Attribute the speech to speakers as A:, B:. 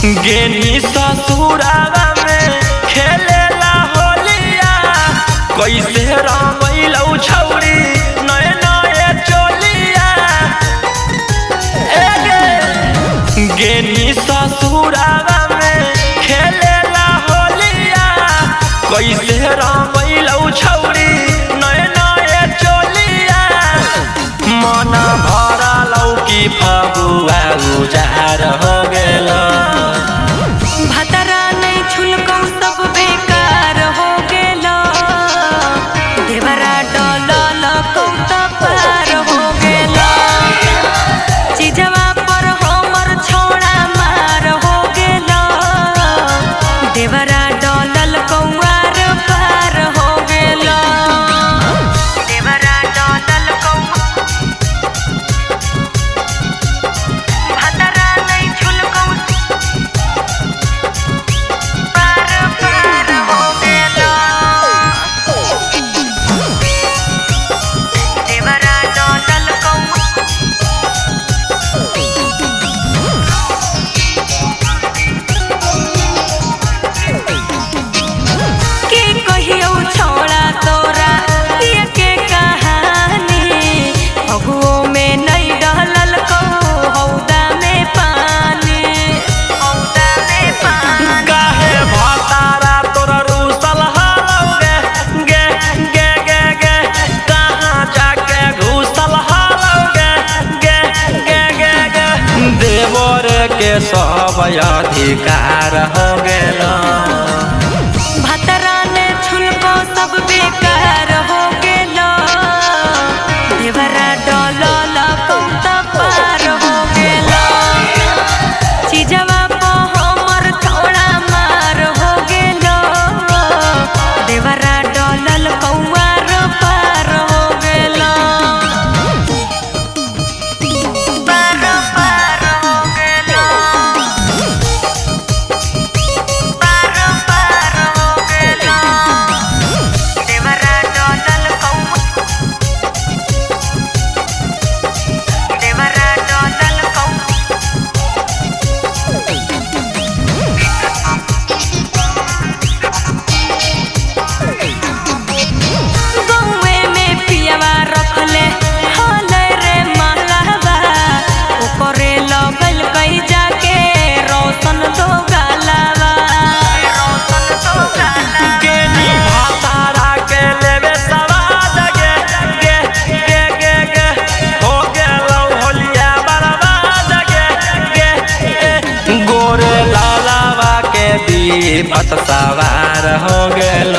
A: गेनी ससुरावा में खेलेला होलिया कैसे रंगैलौ छौरी नए नए चोलिया। गेनी ससुरावा में खेलेला होलिया कैसे रंगैलौ छौरी नए नए चोलिया। मन भरलौ कि फगुआ उजार हो गेल।
B: भतरा नहीं छुलकौ सब बेकार हो गेल। देवरा डलल कौत पार हो गेल। चिजवा पर हमर छोड़ा मार हो गेल। देवरा डलल कौआर पार हो गेल। देवरा डलल भतरा नहीं छुलकौ
A: के सब अधिकार हो गेल।
B: भतरा ने छुलको सब बेकार हो गेल। देवरा डलल कौत पार हो गेल। चिजवा पर हमर थोड़ा मार हो गेल। देवरा डलल कौआर पार हो गेल।
A: पत सवार हो गेल।